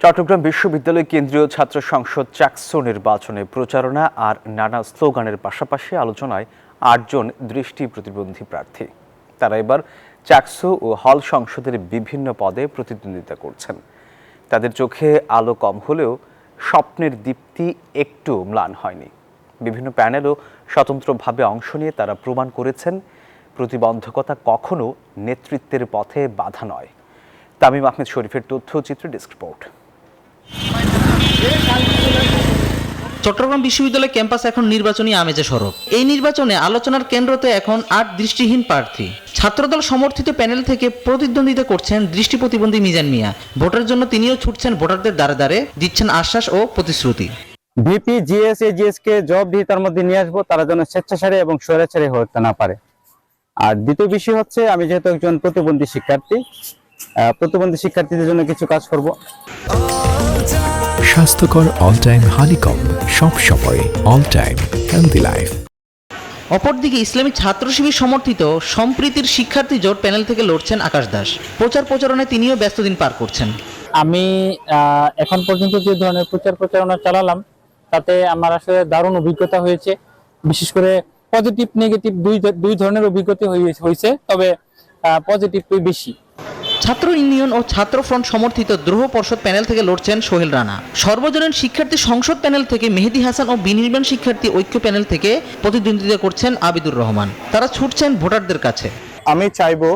চট্টগ্রাম বিশ্ববিদ্যালয় কেন্দ্রীয় ছাত্র সংসদ চাকসু নির্বাচনে প্রচারণা আর নানা স্লোগানের পাশাপাশি আলোচনায় ৮ জন দৃষ্টি প্রতিবন্ধী প্রার্থী। তারা এবার চাকসু ও হল সংসদের বিভিন্ন পদে প্রতিদ্বন্দ্বিতা করছেন। তাদের চোখে আলো কম হলেও স্বপ্নের দীপ্তি একটু ম্লান হয়নি। বিভিন্ন প্যানেলও স্বতন্ত্রভাবে অংশ নিয়ে তারা প্রমাণ করেছেন প্রতিবন্ধকতা কখনো নেতৃত্বের পথে বাধা নয়। তামিম আহমেদ শরীফের তথ্যচিত্রে ডেস্ক রিপোর্ট। চট্টগ্রাম বিশ্ববিদ্যালয় ক্যাম্পাস এখন নির্বাচনী আমেজে সরব। এই নির্বাচনে আলোচনার কেন্দ্রতে এখন ৮ দৃষ্টিহীন প্রার্থী। ছাত্রদল সমর্থিত প্যানেল থেকে প্রতিদ্বন্দ্বিতা করছেন দৃষ্টি প্রতিবন্ধী মিজান মিয়া। ভোটের জন্য তিনিও ছুটছেন ভোটারদের দ্বারে দ্বারে, দিচ্ছেন আশ্বাস ও প্রতিশ্রুতি। ভিপি জিএস কে জবাবদিহিতার মধ্যে নিয়ে আসবো, তারা যেন স্বেচ্ছাচারী এবং স্বৈরাচারী হতে না পারে। আর দ্বিতীয় বিষয় হচ্ছে, আমি যেহেতু একজন প্রতিবন্ধী শিক্ষার্থীদের জন্য কিছু কাজ করব। স্বাস্থ্যকর অল টাইম হানিকম, সব সময় অল টাইম হেলদি লাইফ। অপরদিকে ইসলামী ছাত্র শিবির সমর্থিত সম্প্রীতির শিক্ষার্থী জোট প্যানেল থেকে লড়ছেন আকাশ দাস। প্রচারণায় তিনিও ব্যস্ত দিন পার করছেন। আমি এখন পর্যন্ত যে ধরনের প্রচারণা চালালাম, তাতে আমার আসলে দারুণ অভিজ্ঞতা হয়েছে। বিশেষ করে পজিটিভ নেগেটিভ দুই ধরনের অভিজ্ঞতা হয়েছে, তবে পজিটিভই বেশি। ছাত্র ইউনিয়ন ও ছাত্র ফ্রন্ট সমর্থিত দ্রোহ পর্ষদ প্যানেল থেকে লড়ছেন সোহেল রানা। সর্বজনীন শিক্ষার্থী সংসদ প্যানেল থেকে মেহেদি হাসান ও বিনির্মাণ শিক্ষার্থী ঐক্য প্যানেল থেকে প্রতিদ্বন্দ্বিতা করছেন আবিদুর রহমান। তারা ছুটছেন ভোটারদের কাছে। আমি চাইবো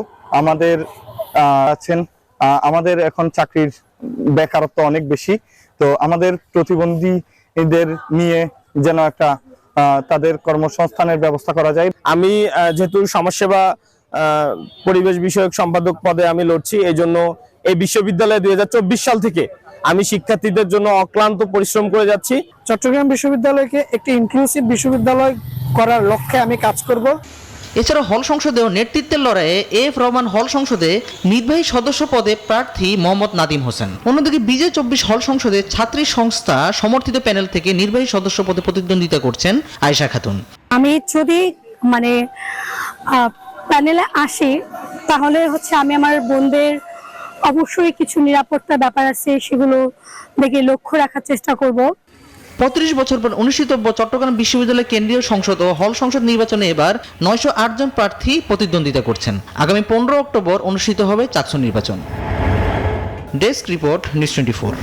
আমাদের এখন চাকরির বেকারত্ব অনেক বেশি, তো আমাদের প্রতিবন্ধীদের নিয়ে যেন একটা তাদের কর্মসংস্থানের ব্যবস্থা করা যায়। আমি যেহেতু সমাজসেবা পরিবেশ বিষয়ক সম্পাদক পদে আমি লড়ছি, এই জন্য এই বিশ্ববিদ্যালয়ে 2024 সাল থেকে আমি শিক্ষার্থীদের জন্য অক্লান্ত পরিশ্রম করে যাচ্ছি। চট্টগ্রাম বিশ্ববিদ্যালয়কে একটি ইনক্লুসিভ বিশ্ববিদ্যালয় করার লক্ষ্যে আমি কাজ করব। এছাড়া হল সংসদেও নেতৃত্বের লড়াইয়ে এফ রহমান হল সংসদে নির্বাহী সদস্য পদে প্রার্থী মোহাম্মদ নাদিম হোসেন। অন্যদিকে বিজয় 24 হল সংসদে ছাত্রী সংস্থা সমর্থিত প্যানেল থেকে নির্বাহী সদস্য পদে প্রতিদ্বন্দ্বিতা করছেন আয়েশা খাতুন। আমি যদি প্যানেলে আসি, তাহলে আমি আমার বোনদের অবশ্যই কিছু নিরাপত্তার ব্যাপার আছে, সেগুলো দেখে লক্ষ্য রাখার চেষ্টা করব। 35 বছর পর অনুষ্ঠিতব্য চট্টগ্রাম বিশ্ববিদ্যালয় কেন্দ্রীয় সংসদ ও হল সংসদ নির্বাচনে এবার 908 জন প্রার্থী প্রতিদ্বন্দ্বিতা করছেন। আগামী 15 অক্টোবর অনুষ্ঠিত হবে চাকসু নির্বাচন। Desk report, news 24।